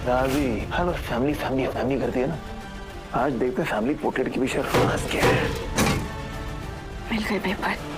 राजी हर वक्त family family family करती है ना। आज देखते हैं फैमिली पोर्ट्रेट की भी शर्फ क्या है। मिल गए पेपर।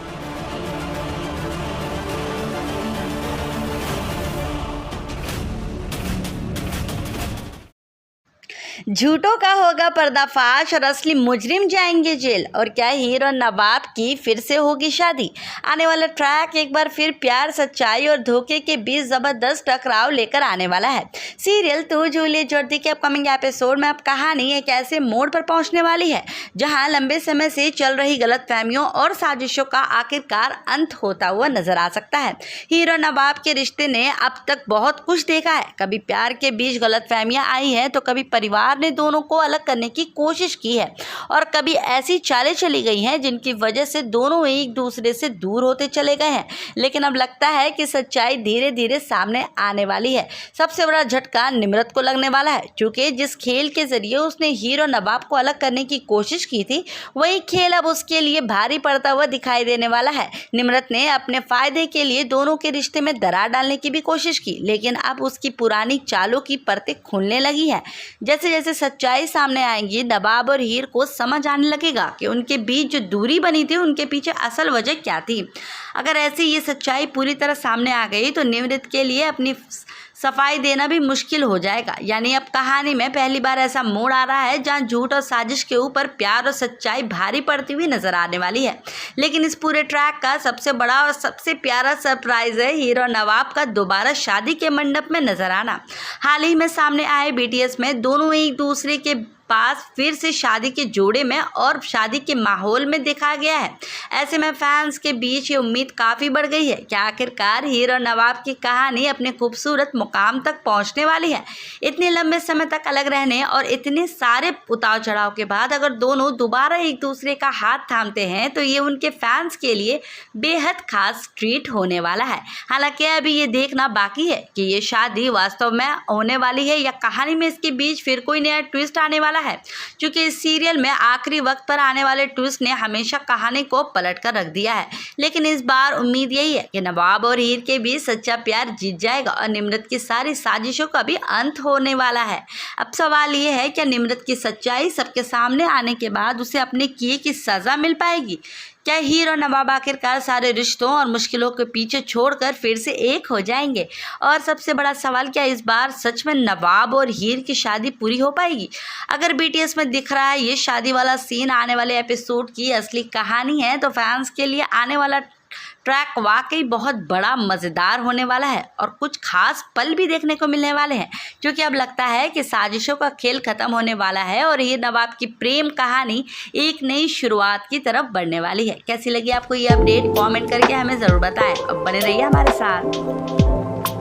झूठों का होगा पर्दाफाश और असली मुजरिम जाएंगे जेल। और क्या हीरो नवाब की फिर से होगी शादी? आने वाला ट्रैक एक बार फिर प्यार, सच्चाई और धोखे के बीच जबरदस्त टकराव लेकर आने वाला है। सीरियल तू जूलियट जोड़ी के अपकमिंग एपिसोड में अब कहानी एक ऐसे मोड़ पर पहुंचने वाली है जहां लंबे समय से चल रही गलतफहमियों और साजिशों का आखिरकार अंत होता हुआ नजर आ सकता है। हीरो नवाब के रिश्ते ने अब तक बहुत कुछ देखा है। कभी प्यार के बीच गलतफहमियां आई है तो कभी परिवार ने दोनों को अलग करने की कोशिश की है और कभी ऐसी चालें चली गई हैं जिनकी वजह से दोनों एक दूसरे से दूर होते चले गए हैं। लेकिन अब लगता है कि सच्चाई धीरे धीरे सामने आने वाली है। सबसे बड़ा झटका निम्रत को लगने वाला है, क्योंकि जिस खेल के जरिए उसने हीरो नवाब को अलग करने की कोशिश की थी वही खेल अब उसके लिए भारी पड़ता हुआ दिखाई देने वाला है। निम्रत ने अपने फायदे के लिए दोनों के रिश्ते में दरार डालने की भी कोशिश की, लेकिन अब उसकी पुरानी चालों की परतें खुलने लगी हैं। जैसे जैसे सच्चाई सामने आएगी नवाब और हीर को समझ आने लगेगा कि उनके बीच जो दूरी बनी थी उनके पीछे असल वजह क्या थी। अगर ऐसी ये सच्चाई पूरी तरह सामने आ गई तो निम्रत के लिए अपनी सफाई देना भी मुश्किल हो जाएगा। यानी अब कहानी में पहली बार ऐसा मोड़ आ रहा है जहां झूठ और साजिश के ऊपर प्यार और सच्चाई भारी पड़ती हुई नजर आने वाली है। लेकिन इस पूरे ट्रैक का सबसे बड़ा और सबसे प्यारा सरप्राइज है हीरो नवाब का दोबारा शादी के मंडप में नजर आना। हाल ही में सामने आए बीटीएस में दोनों एक दूसरे के पास फिर से शादी के जोड़े में और शादी के माहौल में देखा गया है। ऐसे में फैंस के बीच ये उम्मीद काफ़ी बढ़ गई है कि आखिरकार हीरो नवाब की कहानी अपने खूबसूरत मुकाम तक पहुंचने वाली है। इतने लंबे समय तक अलग रहने और इतने सारे उतार चढ़ाव के बाद अगर दोनों दोबारा एक दूसरे का हाथ थामते हैं तो ये उनके फैंस के लिए बेहद खास ट्रीट होने वाला है। हालांकि अभी ये देखना बाकी है कि ये शादी वास्तव में होने वाली है या कहानी में इसके बीच फिर कोई नया ट्विस्ट आने वाला है, क्योंकि इस सीरियल में आखिरी वक्त पर आने वाले ट्विस्ट ने हमेशा कहानी को पलट कर रख दिया है। लेकिन इस बार उम्मीद यही है कि नवाब और हीर के बीच सच्चा प्यार जीत जाएगा और निम्रत की सारी साजिशों का भी अंत होने वाला है। अब सवाल ये है कि निम्रत की सच्चाई सबके सामने आने के बाद उसे अपने किए की सजा मिल पाएगी? क्या हीरो नवाब आखिरकार सारे रिश्तों और मुश्किलों के पीछे छोड़कर फिर से एक हो जाएंगे? और सबसे बड़ा सवाल, क्या इस बार सच में नवाब और हीर की शादी पूरी हो पाएगी? अगर बीटीएस में दिख रहा है ये शादी वाला सीन आने वाले एपिसोड की असली कहानी है तो फैंस के लिए आने वाला ट्रैक वाकई बहुत बड़ा मज़ेदार होने वाला है और कुछ खास पल भी देखने को मिलने वाले हैं, क्योंकि अब लगता है कि साजिशों का खेल खत्म होने वाला है और हीर नवाब की प्रेम कहानी एक नई शुरुआत की तरफ बढ़ने वाली है। कैसी लगी आपको ये अपडेट? कमेंट करके हमें ज़रूर बताएं और बने रहिए हमारे साथ।